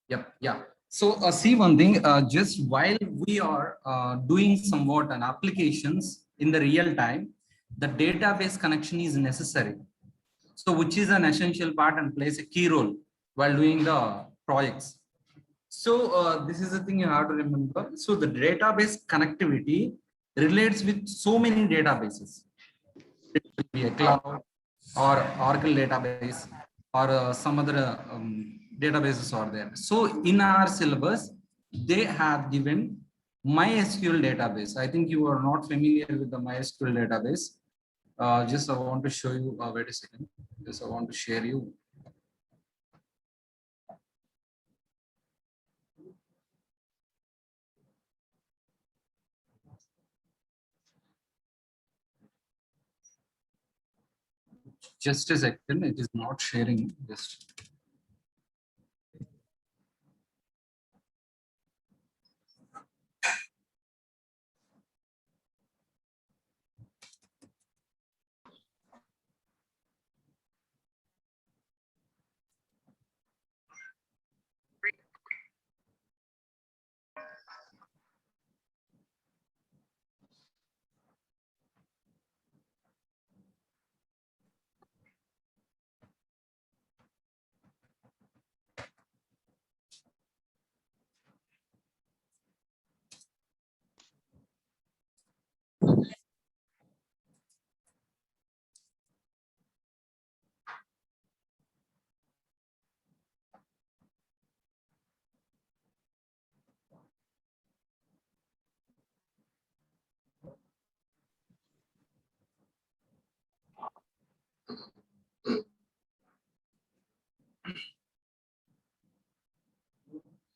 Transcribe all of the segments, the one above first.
Yep. Yeah. So see one thing, just while we are doing somewhat an applications in the real time, the database connection is necessary. So which is an essential part and plays a key role while doing the projects. So this is the thing you have to remember. So the database connectivity relates with so many databases. It will be a cloud or Oracle database or some other databases are there. So in our syllabus, they have given MySQL database. I think you are not familiar with the MySQL database. Just I want to show you. Wait a second. Just I want to share you. Just a second. It is not sharing. Just.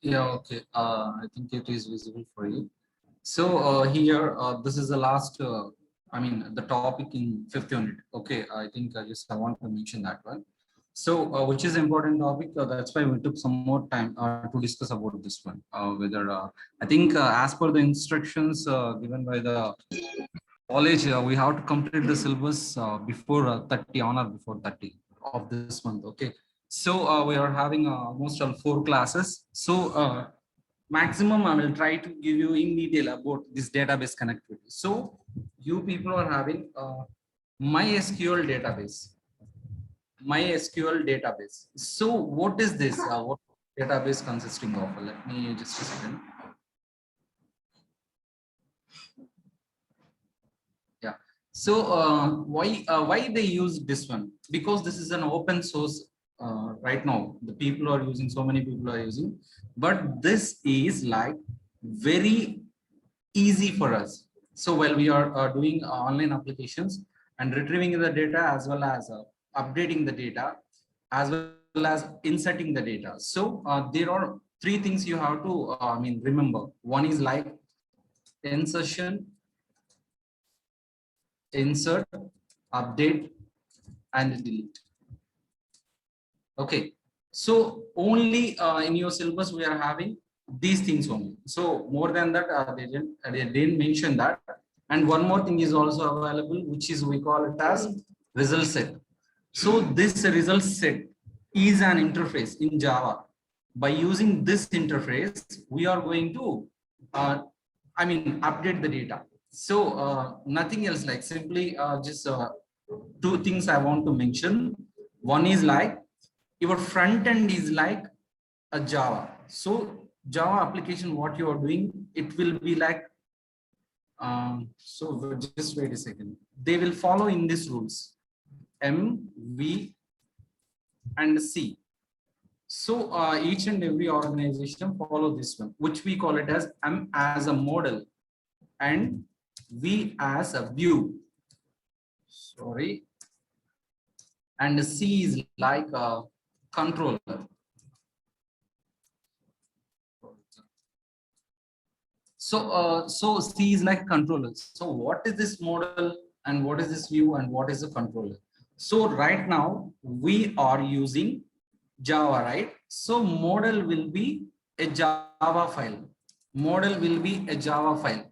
Yeah. Okay. I think it is visible for you. So here, this is the last, I mean, the topic in fifth unit. Okay, I think I want to mention that one. So, which is important topic. That's why we took some more time to discuss about this one. Whether I think as per the instructions given by the college, we have to complete the syllabus before 30 on or before 30 of this month. Okay, so we are having almost all 4 classes. So maximum I will try to give you in detail about this database connectivity. So you people are having MySQL database. MySQL database. So what is this? What database consisting of? Let me just a second. Yeah. So why they use this one? Because this is an open source right now. The people are using, so many people are using, but this is like very easy for us. So while we are doing online applications and retrieving the data as well as updating the data as well as inserting the data. So there are 3 things you have to I mean remember. One is like insertion, insert, update, and delete. Okay, so only in your syllabus we are having these things only. So more than that, they didn't mention that. And one more thing is also available, which is we call it as result set. So this result set is an interface in Java. By using this interface, we are going to, I mean, update the data. So nothing else, like simply just 2 things I want to mention. One is like your front end is like a Java. So Java application, what you are doing, it will be like, so just wait a second. They will follow in these rules, M, V, and C. So each and every organization follow this one, which we call it as M as a model and V as a view. Sorry. And C is like a controller. So C is like controller. So what is this model and what is this view and what is the controller? So right now we are using Java, right? So model will be a Java file. Model will be a Java file.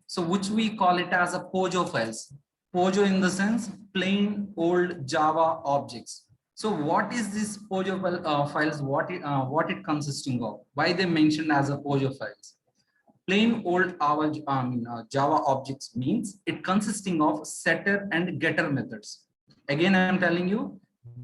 So which we call it as a POJO files. POJO in the sense plain old Java objects. So what is this POJO files? What it consisting of? Why they mentioned as a POJO files? Plain old Java objects means it consisting of setter and getter methods. Again, I am telling you,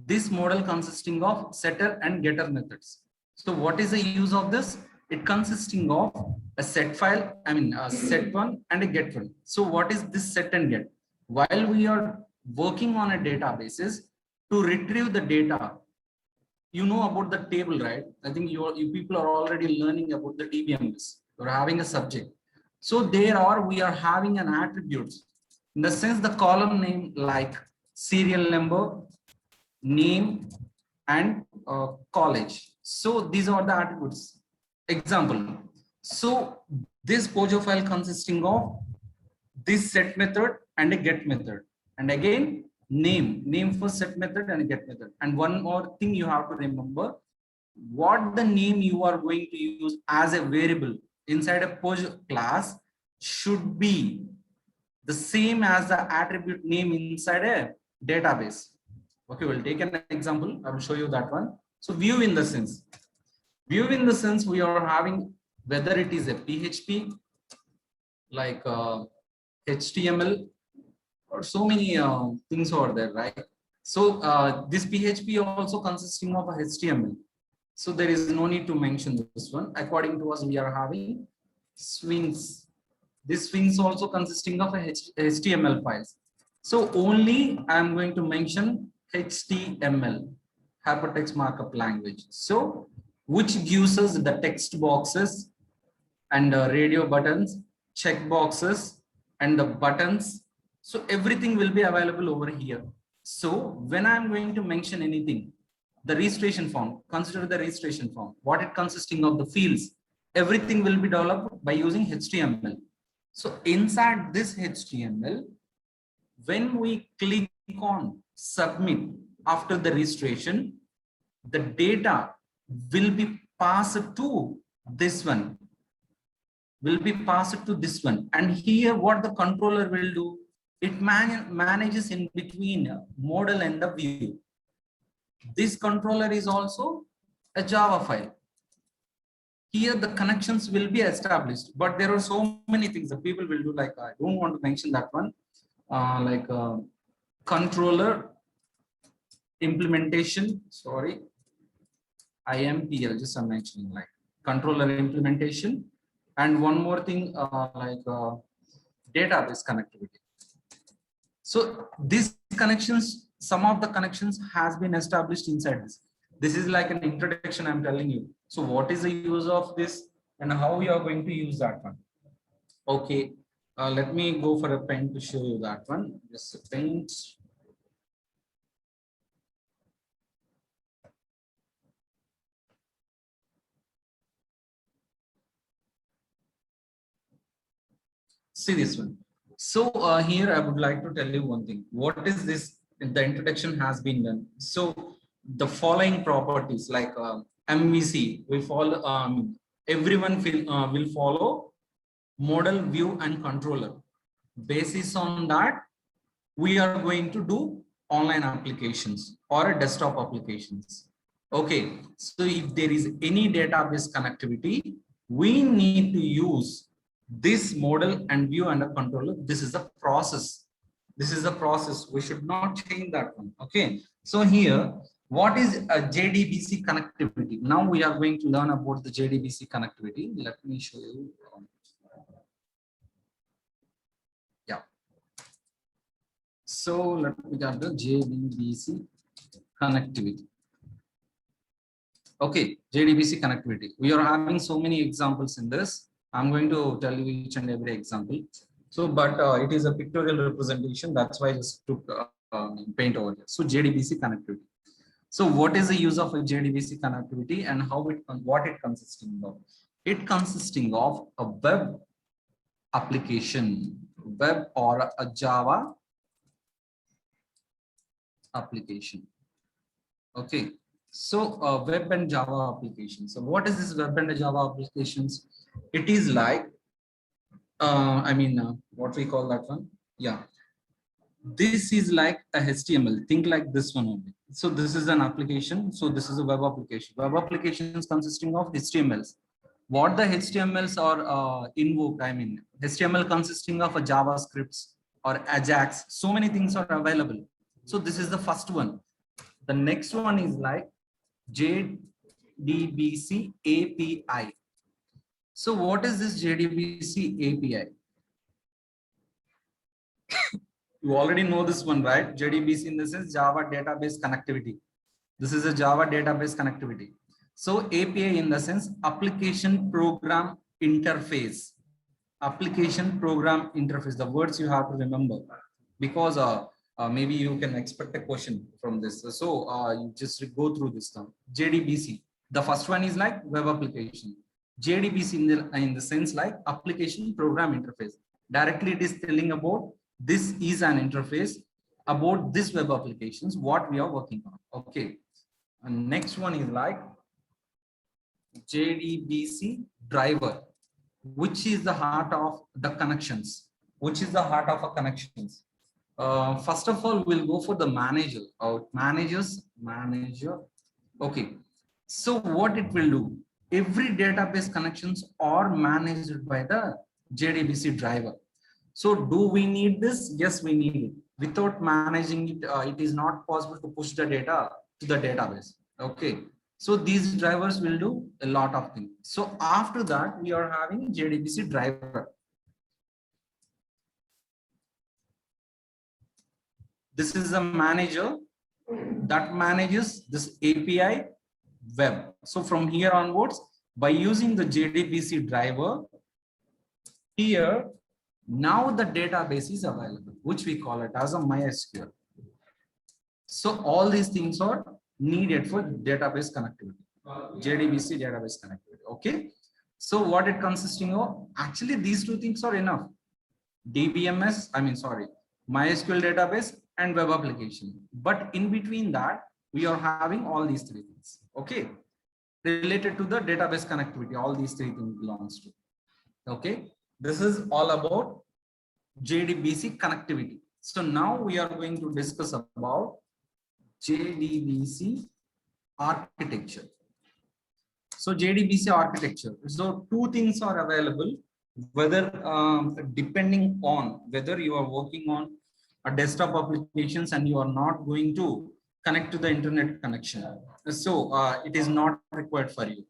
this model consisting of setter and getter methods. So what is the use of this? It consisting of a set file, a set one and a get one. So what is this set and get? While we are working on a databases to retrieve the data, you know about the table, right? I think you people are already learning about the DBMS. You're having a subject. So we are having an attributes. In the sense, the column name like serial number, name, and college. So these are the attributes. Example. So this POJO file consisting of this set method and a get method. And again, name for set method and get method. And one more thing you have to remember, what the name you are going to use as a variable inside a POJO class should be the same as the attribute name inside a database. Okay, we'll take an example. I will show you that one. So view in the sense we are having whether it is a PHP like HTML or so many things are there, right? So this PHP also consisting of a HTML. So there is no need to mention this one. According to us, we are having swings. This swings also consisting of a HTML files. So only I am going to mention HTML, hypertext markup language. So which gives us the text boxes and radio buttons, check boxes, and the buttons. So everything will be available over here. So when I'm going to mention anything, the registration form, consider the registration form, what it consisting of the fields, everything will be developed by using HTML. So inside this HTML, when we click on submit after the registration, the data will be passed to this one, and here what the controller will do, it manages in between model and the view. This controller is also a Java file. Here the connections will be established, but there are so many things that people will do, like I don't want to mention that one, controller implementation, sorry, IMPL, just I'm mentioning like controller implementation, and one more thing database connectivity. So these connections, some of the connections has been established inside this. This is like an introduction I'm telling you. So what is the use of this and how you are going to use that one? Okay, let me go for a pen to show you that one. Just a paint. See this one. So here I would like to tell you one thing. What is this? The introduction has been done. So the following properties like MVC, we follow. Everyone will follow model, view, and controller. Basis on that, we are going to do online applications or desktop applications. Okay. So if there is any database connectivity, we need to use this model and view and a controller. This is a process. We should not change that one. Okay. So here, what is a JDBC connectivity? Now we are going to learn about the JDBC connectivity. Let me show you. Yeah. So let me get the JDBC connectivity. Okay, JDBC connectivity. We are having so many examples in this. I'm going to tell you each and every example. So, but it is a pictorial representation. That's why I just took paint over here. So, JDBC connectivity. So, what is the use of a JDBC connectivity and what it consisting of? It consisting of a web application, web or a Java application. Okay. So web and Java applications. So what is this web and Java applications? It is like, what we call that one? Yeah. This is like a HTML. Think like this one only. So this is an application. So this is a web application. Web applications consisting of HTMLs. What the HTMLs are invoked, I mean, HTML consisting of a JavaScripts or Ajax. So many things are available. So this is the first one. The next one is like JDBC API. So what is this JDBC API? You already know this one, right? JDBC in the sense Java database connectivity. This is a Java database connectivity. So API in the sense application program interface. Application program interface. The words you have to remember because maybe you can expect a question from this. So you just go through this term. JDBC. The first one is like web application. JDBC in the sense like application program interface. Directly it is telling about this is an interface about this web applications, what we are working on. Okay. And next one is like JDBC driver, which is the heart of the connections, which is the heart of a connections. First of all, we'll go for the manager or manager. Okay. So what it will do, every database connections are managed by the JDBC driver. So do we need this? Yes, we need it. Without managing it, it is not possible to push the data to the database. Okay. So these drivers will do a lot of things. So after that, we are having JDBC driver. This is a manager that manages this API web. So from here onwards, by using the JDBC driver, here, now the database is available, which we call it as a MySQL. So all these things are needed for database connectivity, JDBC database connectivity. Okay. So what it consisting of? Actually, these two things are enough. DBMS, MySQL database and web application. But in between that, we are having all these three things. Okay. Related to the database connectivity, all these three things belongs to. Okay. This is all about JDBC connectivity. So now we are going to discuss about JDBC architecture. So JDBC architecture. So two things are available, whether depending on whether you are working on a desktop applications and you are not going to connect to the internet connection. So it is not required for you.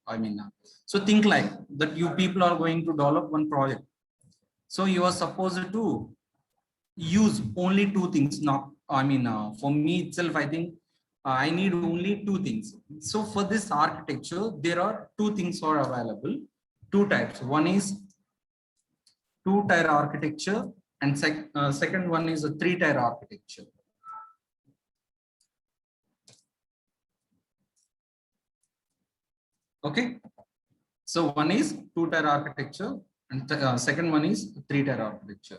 So think like that you people are going to develop one project. So you are supposed to use only two things. Now, for me itself, I think I need only two things. So for this architecture, there are two things are available, two types. One is two-tier architecture and second one is a three-tier architecture. Okay. So one is two-tier architecture and second one is three-tier architecture.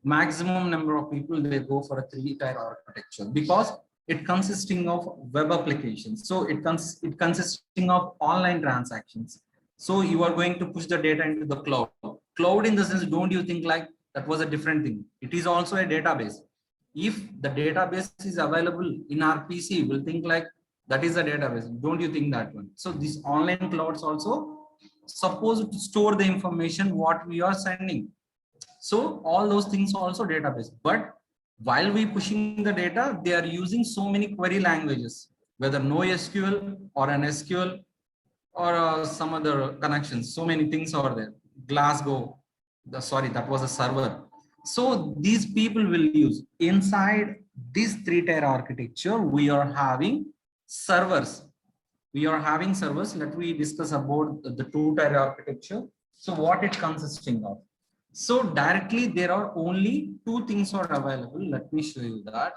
Maximum number of people, they go for a three-tier architecture because it consisting of web applications. So it consisting of online transactions. So you are going to push the data into the cloud. Cloud in the sense, don't you think like that was a different thing? It is also a database. If the database is available in our PC, we'll think like that is a database. Don't you think that one? So these online clouds also supposed to store the information what we are sending. So all those things are also database. But while we pushing the data, they are using so many query languages, whether NoSQL or an SQL or some other connections. So many things are there. Glasgow, that was a server. So these people will use inside this three-tier architecture. We are having servers. Let me discuss about the two-tier architecture. So what it consisting of? So directly there are only two things are available. Let me show you that.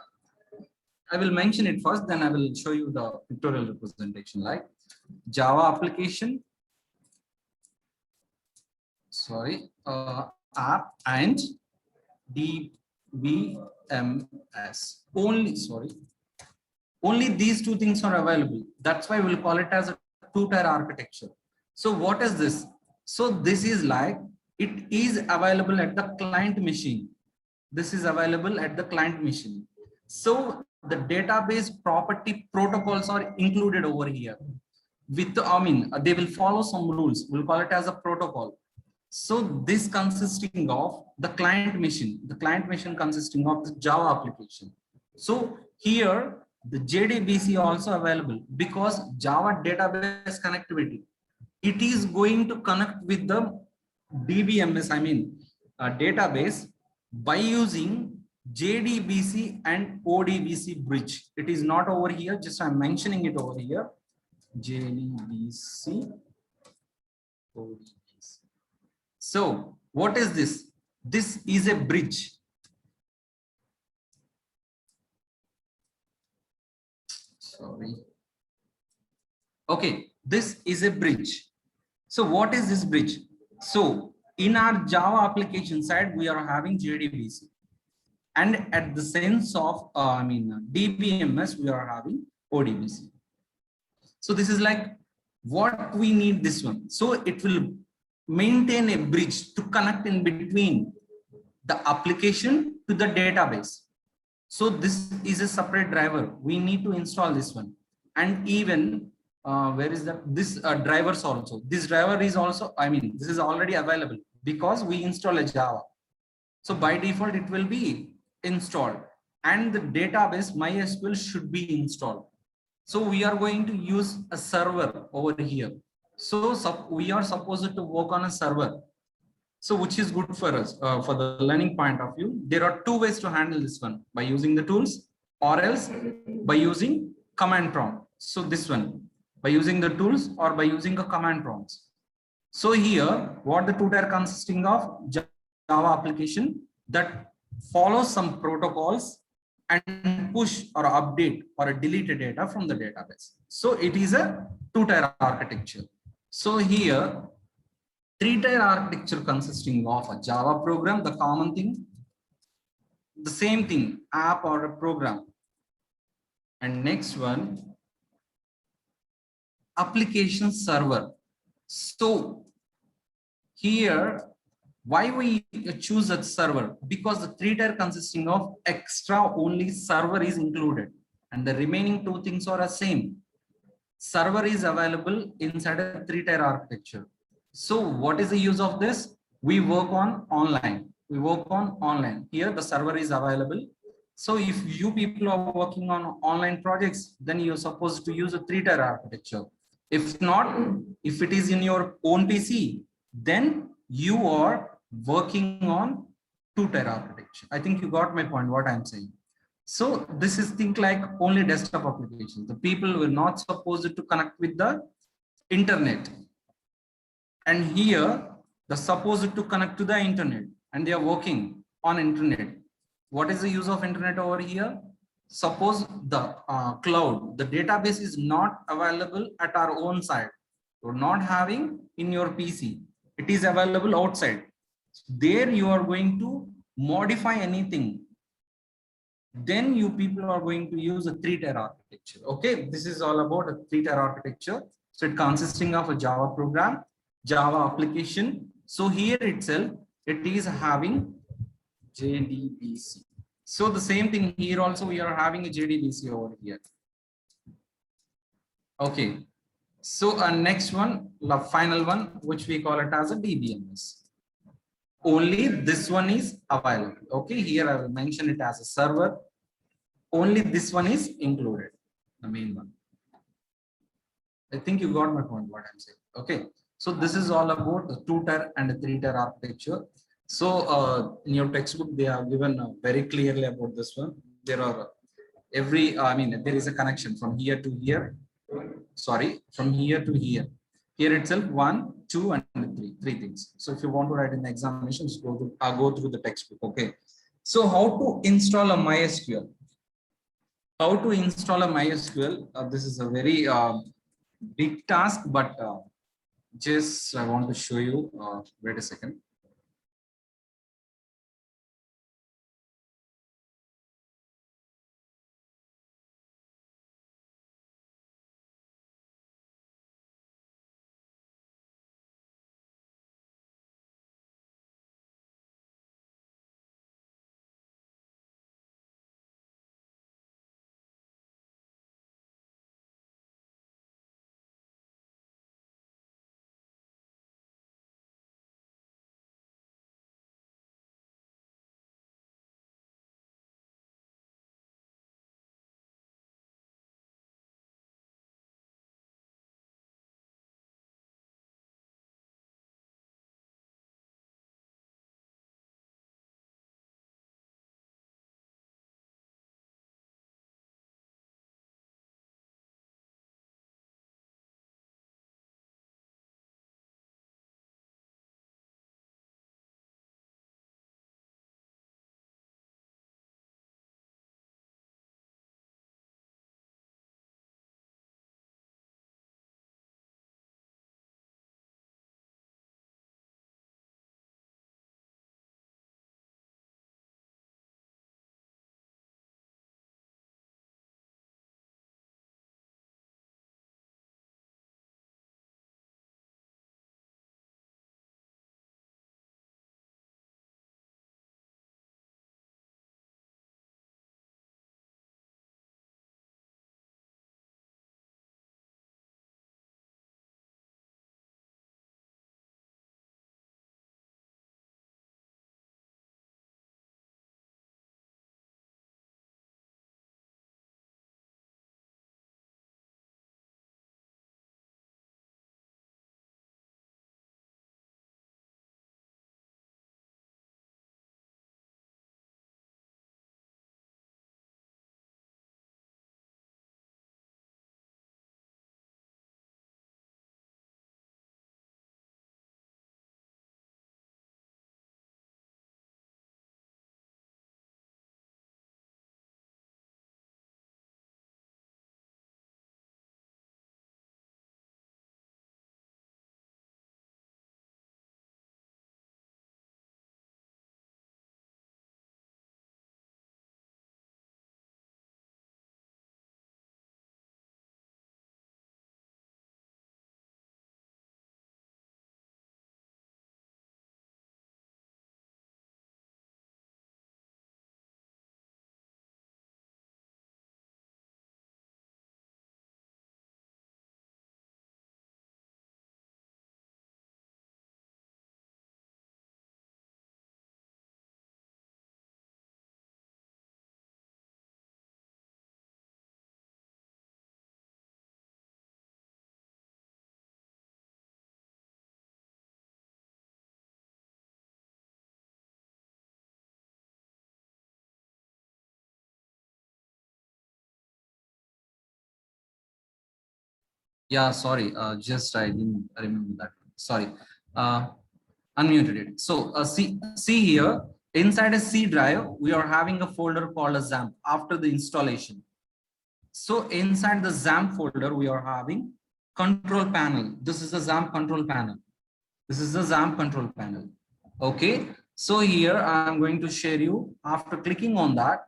I will mention it first, then I will show you the pictorial representation like Java application, app and DBMS. Only these two things are available. That's why we'll call it as a two-tier architecture. So what is this? So this is like, it is available at the client machine. This is available at the client machine. So the database property protocols are included over here. With, I mean, they will follow some rules. We'll call it as a protocol. So this consisting of the client machine consisting of the Java application. So here the JDBC also available because Java database connectivity. It is going to connect with the DBMS, I mean, database by using JDBC and ODBC bridge. It is not over here, just I'm mentioning it over here. JDBC, ODBC. So what is this? This is a bridge. Sorry. Okay, this is a bridge. So what is this bridge? So in our Java application side, we are having JDBC. And at the sense of, DBMS, we are having ODBC. So this is like what we need this one. So it will maintain a bridge to connect in between the application to the database. So this is a separate driver. We need to install this one. And even where is that? This drivers also. This driver is also, this is already available because we install a Java. So by default, it will be installed and the database MySQL should be installed. So we are going to use a server over here. So we are supposed to work on a server. So which is good for us for the learning point of view. There are two ways to handle this one, by using the tools or else by using command prompt. So this one, by using the tools or by using a command prompts. So here, what the two-tier consisting of Java application that follows some protocols and push or update or delete data from the database. So it is a two-tier architecture. So here, three-tier architecture consisting of a Java program, the common thing, the same thing, app or a program. And next one, application server. So here, why we choose a server? Because the three-tier consisting of extra only server is included and the remaining two things are the same. Server is available inside a three-tier architecture. So what is the use of this? We work on online. Here the server is available. So if you people are working on online projects, then you're supposed to use a three-tier architecture. If not, if it is in your own PC, then you are working on two-tier architecture. I think you got my point, what I'm saying. So this is think like only desktop applications. The people were not supposed to connect with the internet. And here, they're supposed to connect to the internet and they are working on internet. What is the use of internet over here? Suppose the cloud, the database is not available at our own side. You're not having in your PC. It is available outside. There you are going to modify anything. Then you people are going to use a three-tier architecture. Okay, this is all about a three-tier architecture. So it consisting of a Java program, Java application. So here itself, it is having JDBC. So the same thing here also we are having a JDBC over here. Okay. So next one, the final one, which we call it as a DBMS. Only this one is available. Okay, here I will mention it as a server. Only this one is included, the main one. I think you got my point, what I'm saying. Okay, so this is all about the two-tier and a three-tier architecture. So in your textbook, they are given very clearly about this one. There are there is a connection from here to here. Sorry, from here to here. Here itself, 1, 2, and 3 things. So if you want to write in the examinations, go through the textbook. Okay. So how to install a MySQL? How to install a MySQL? This is a very big task, but just I want to show you. Wait a second. Yeah, sorry. Just I didn't remember that. Sorry. Uh, Unmuted it. So see here, inside a C drive, we are having a folder called a XAMPP after the installation. So inside the XAMPP folder, we are having control panel. This is the XAMPP control panel. This is the XAMPP control panel. Okay. So here I'm going to share you after clicking on that.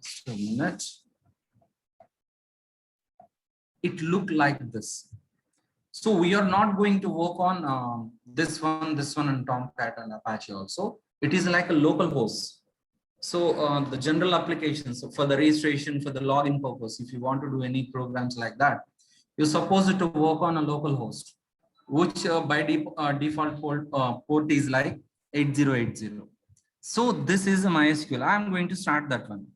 Just a minute. It looked like this. So we are not going to work on this one, and Tomcat and Apache also. It is like a local host. So the general applications for the registration, for the login purpose, if you want to do any programs like that, you're supposed to work on a local host, which by default port is like 8080. So this is a MySQL. I'm going to start that one.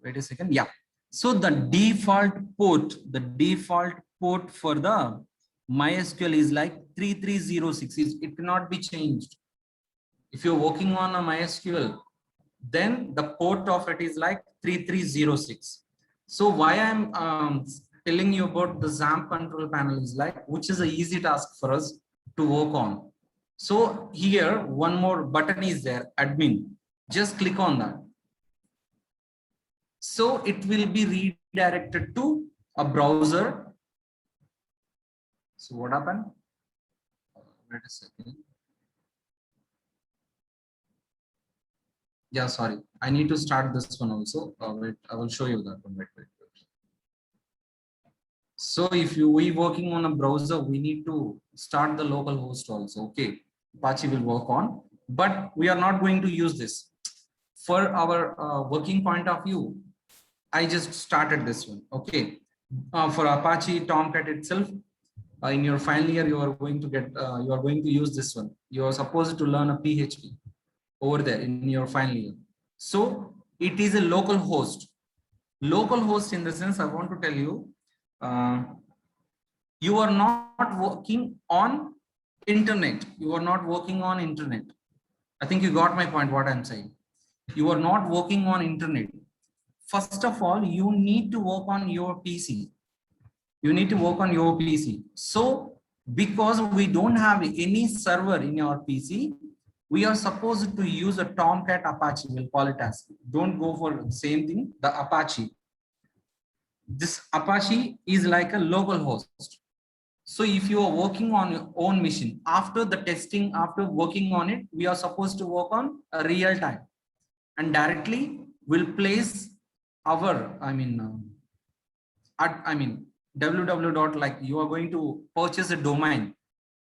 Wait a second. Yeah. So the default port for the MySQL is like 3306. It cannot be changed. If you're working on a MySQL, then the port of it is like 3306. So why I'm telling you about the XAMPP control panel is like, which is an easy task for us to work on. So here, one more button is there, admin. Just click on that. So it will be redirected to a browser. So what happened? Wait a second. Yeah, sorry. I need to start this one also. Wait, I will show you that one. Wait. So if we working on a browser, we need to start the local host also. Okay, Apache will work on, but we are not going to use this. For our working point of view, I just started this one. Okay, for Apache Tomcat itself, in your final year, you are going to get, you are going to use this one. You are supposed to learn a PHP over there in your final year. So it is a local host. Local host in the sense, I want to tell you, you are not working on internet. You are not working on internet. I think you got my point, what I'm saying. You are not working on internet. First of all, you need to work on your PC. You need to work on your PC. So because we don't have any server in your PC, we are supposed to use a Tomcat Apache. We'll call it as. Don't go for the same thing, the Apache. This Apache is like a local host. So if you are working on your own machine, after the testing, after working on it, we are supposed to work on a real time and directly will place our, www. Like you are going to purchase a domain.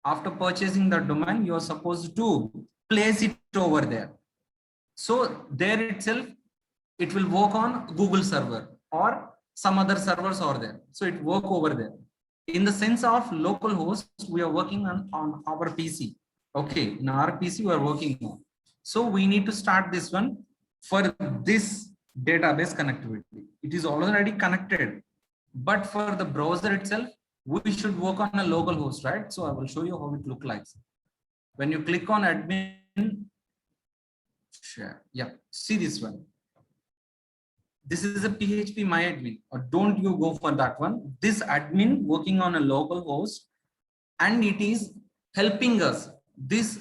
After purchasing the domain, you are supposed to place it over there. So there itself, it will work on Google server or some other servers are there. So it work over there. In the sense of local host, we are working on our PC. Okay, in our PC, we are working on. So we need to start this one for this database connectivity. It is already connected, but for the browser itself, we should work on a local host, right? So I will show you how it looks like. When you click on admin, share, yeah, see this one. This is a PHP MyAdmin, or don't you go for that one. This admin working on a local host, and it is helping us. This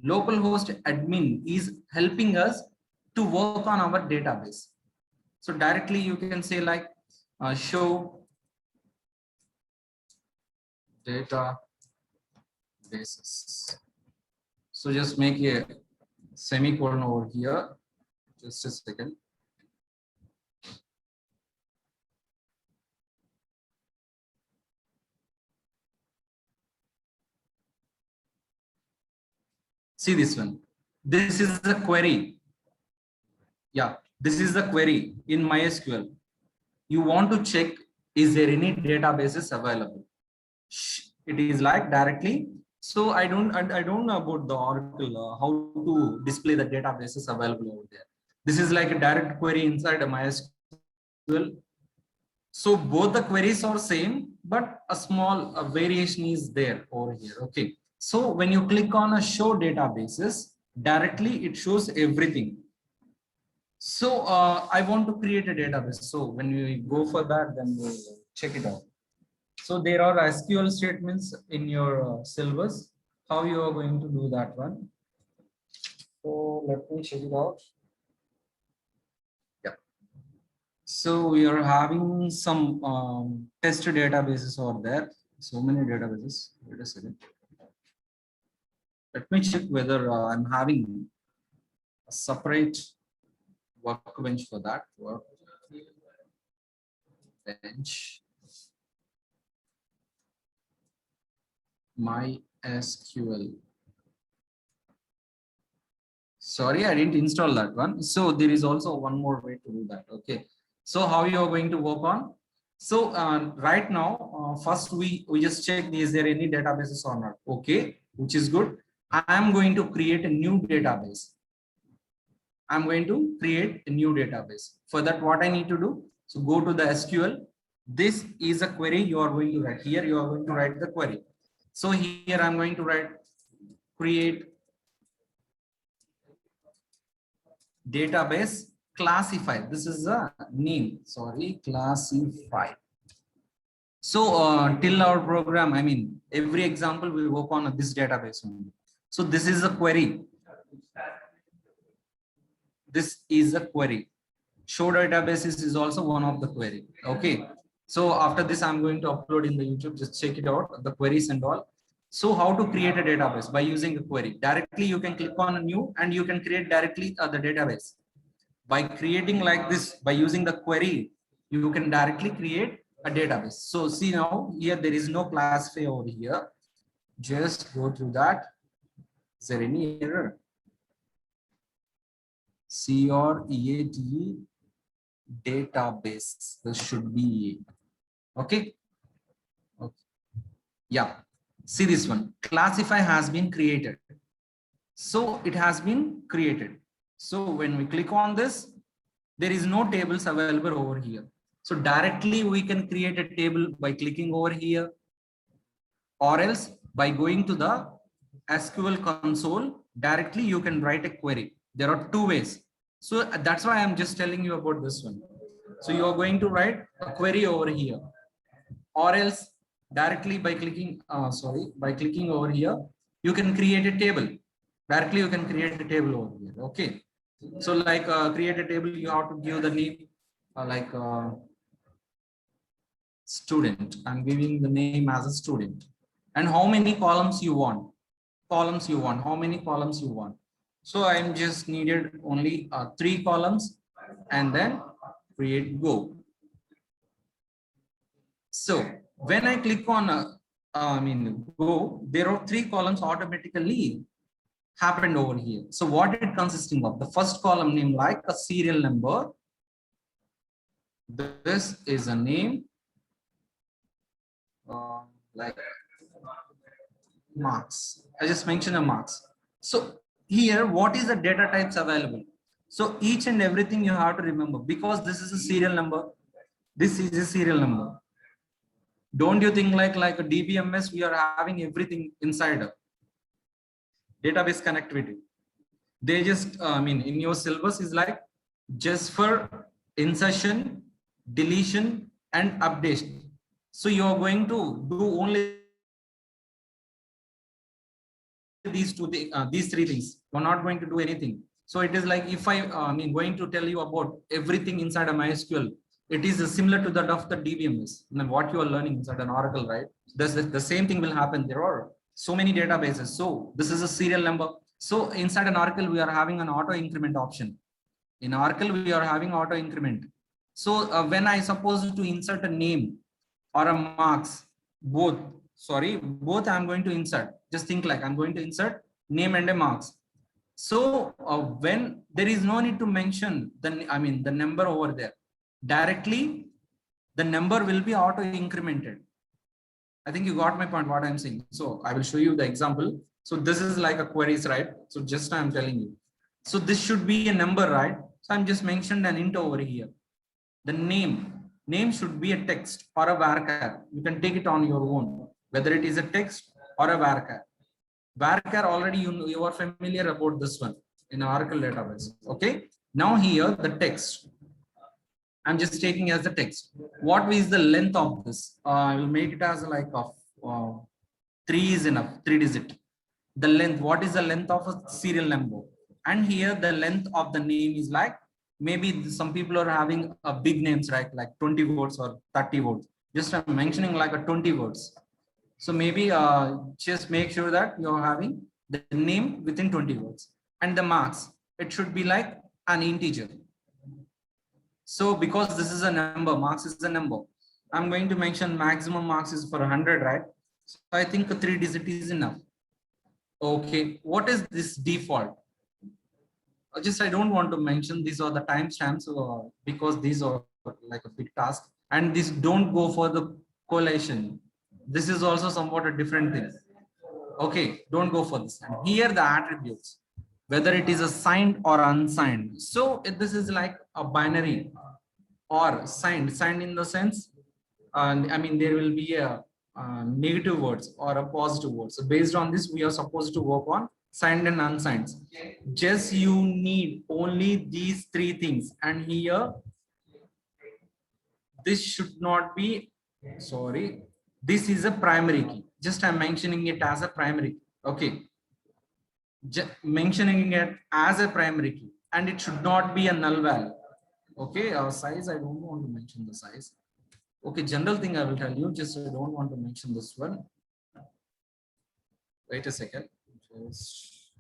local host admin is helping us to work on our database. So directly you can say like show databases. So just make a semicolon over here. Just a second. See this one. This is the query. Yeah, this is the query in MySQL. You want to check, is there any databases available? It is like directly. So I don't know about the Oracle, how to display the databases available over there. This is like a direct query inside a MySQL. So both the queries are same, but a small variation is there over here. Okay. So when you click on a show databases, directly it shows everything. So I want to create a database. So when we go for that, then we'll check it out. So there are SQL statements in your syllabus. How you are going to do that one? So let me check it out. Yeah. So we are having some test databases over there. So many databases. Wait a second. Let me check whether I'm having a separate workbench for that. Workbench. MySQL. Sorry, I didn't install that one. So there is also one more way to do that. Okay. So how you are going to work on? So right now, first we just check is there any databases or not. Okay, which is good. I am going to create a new database. I'm going to create a new database. For that, what I need to do? So go to the SQL. This is a query you are going to write. Here you are going to write the query. So here I'm going to write create database classify. This is a name. Sorry, classify. So till our program, I mean, every example we work on this database only. So this is a query. This is a query. Show databases is also one of the query. Okay. So after this, I'm going to upload in the YouTube. Just check it out, the queries and all. So how to create a database by using a query? Directly, you can click on a new and you can create directly the database. By creating like this, by using the query, you can directly create a database. So see now here, there is no classify over here. Just go through that. Is there any error? CREATE database. This should be okay. Okay. Yeah. See this one. Classify has been created. So it has been created. So when we click on this, there is no tables available over here. So directly we can create a table by clicking over here, or else by going to the SQL console, directly you can write a query. There are two ways. So that's why I'm just telling you about this one. So you are going to write a query over here, or else directly by clicking, by clicking over here, you can create a table. Directly you can create a table over here. Okay. So like create a table, you have to give the name student. I'm giving the name as a student. And how many columns you want? How many columns you want? So I'm just needed only 3 columns, and then create go. So when I click on go, there are 3 columns automatically happened over here. So what it consisting of? The first column name like a serial number. This is a name like marks. I just mentioned a marks. So here, what is the data types available? So each and everything you have to remember, because this is a serial number. This is a serial number. Don't you think like a DBMS, we are having everything inside a database connectivity. They just, in your syllabus is like just for insertion, deletion, and update. So you are going to do only these 3 things. You're not going to do anything. So it is like if going to tell you about everything inside a MySQL, it is similar to that of the DBMS. And what you are learning inside an Oracle, right? The same thing will happen. There are so many databases. So this is a serial number. So inside an Oracle, we are having an auto increment option. In Oracle, we are having auto increment. So when I suppose to insert a name or a marks, both I'm going to insert. Just think like I'm going to insert name and a marks. So when there is no need to mention the number over there, directly the number will be auto incremented. I think you got my point, what I'm saying. So I will show you the example. So this is like a queries, right? So just I'm telling you. So this should be a number, right? So I'm just mentioned an int over here. The name should be a text or a varchar. You can take it on your own, whether it is a text or a varchar. Varchar already you are familiar about this one in Oracle database. Okay. Now here the text, I'm just taking as the text. What is the length of this? I will make it as like of 3 is enough, 3 digit. The length, what is the length of a serial number? And here the length of the name is like, maybe some people are having a big names, right? Like 20 words or 30 words. Just I'm mentioning like a 20 words. So maybe just make sure that you're having the name within 20 words. And the marks, it should be like an integer. So because this is a number, marks is a number, I'm going to mention maximum marks is for 100, right? So I think a 3 digit is enough. Okay, what is this default? Just I don't want to mention these are the timestamps because these are like a big task, and this don't go for the collation. This is also somewhat a different thing. Okay, don't go for this. And here the attributes, whether it is a signed or unsigned. So this is like a binary or signed in the sense, I mean, there will be a negative words or a positive words. So based on this, we are supposed to work on signed and unsigned. Just you need only these 3 things. And here, this should not be, sorry, this is a primary key. Just I'm mentioning it as a primary key. Okay. Mentioning it as a primary key, and it should not be a null value. Okay, size, I don't want to mention the size. Okay, general thing I will tell you, just I don't want to mention this one. Wait a second. Just...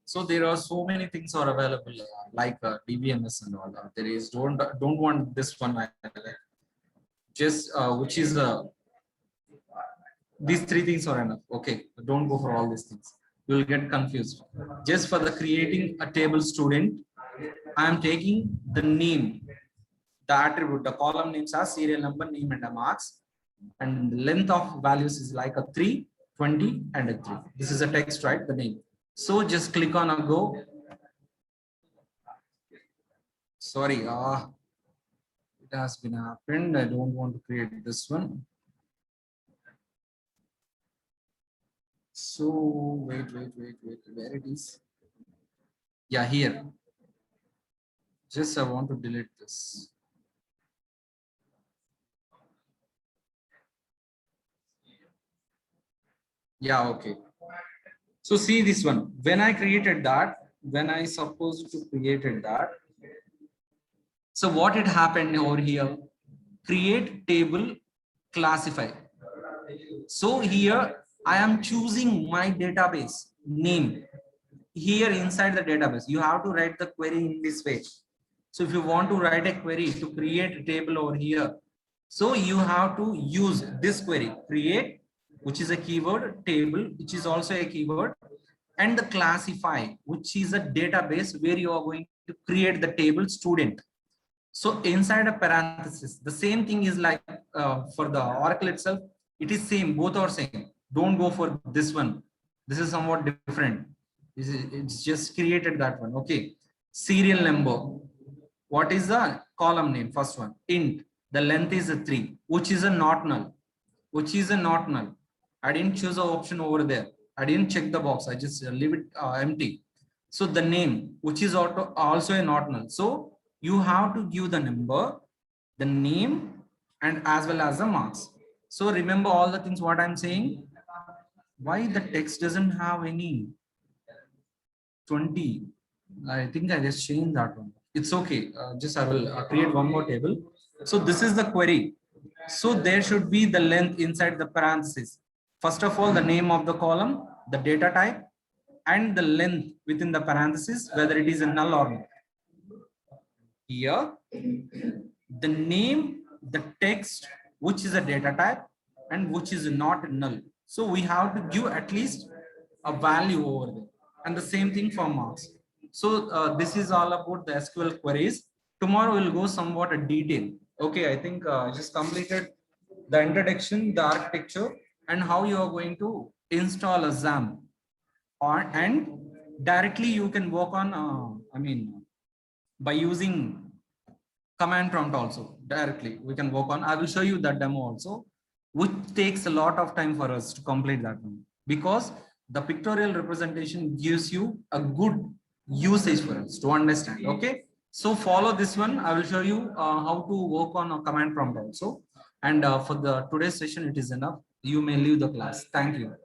So there are so many things are available, like DBMS and all that. There is don't want this one. Just which is these 3 things are enough. Okay, don't go for all these things. You will get confused. Just for the creating a table student, I am taking the name, the attribute, the column names are serial number, name, and a marks, and length of values is like a 3, 20, and a 3. This is a text, right? The name. So just click on a go. Sorry, it has been happened. I don't want to create this one. So wait, where it is? Yeah, here. Just I want to delete this. Yeah, okay. So see this one. When I created that, when I supposed to created that. So what had happened over here? Create table, classify. So here I am choosing my database name. Here inside the database, you have to write the query in this way. So if you want to write a query to create a table over here, so you have to use this query, create, which is a keyword, table, which is also a keyword, and the classify, which is a database where you are going to create the table student. So inside a parenthesis, the same thing is like for the Oracle itself, it is same, both are same. Don't go for this one. This is somewhat different. It's just created that one. Okay. Serial number. What is the column name? First one, int. The length is a 3, which is a not null. Which is a not null. I didn't choose an option over there. I didn't check the box. I just leave it empty. So the name, which is also a not null. So you have to give the number, the name, and as well as the marks. So remember all the things what I'm saying. Why the text doesn't have any 20? I think I just changed that one. It's okay. Just I will create one more table. So this is the query. So there should be the length inside the parenthesis. First of all, the name of the column, the data type, and the length within the parenthesis, whether it is a null or not. Here, the name, the text, which is a data type and which is not null. So we have to give at least a value over there. And the same thing for marks. So this is all about the SQL queries. Tomorrow we'll go somewhat a detail. Okay, I think I just completed the introduction, the architecture, and how you are going to install a XAMPP. And directly you can work on, by using command prompt also directly we can work on. I will show you that demo also. which takes a lot of time for us to complete that one, because the pictorial representation gives you a good usage for us to understand. Okay, so follow this one. I will show you how to work on a command prompt also. And for the today's session, it is enough. You may leave the class. Thank you.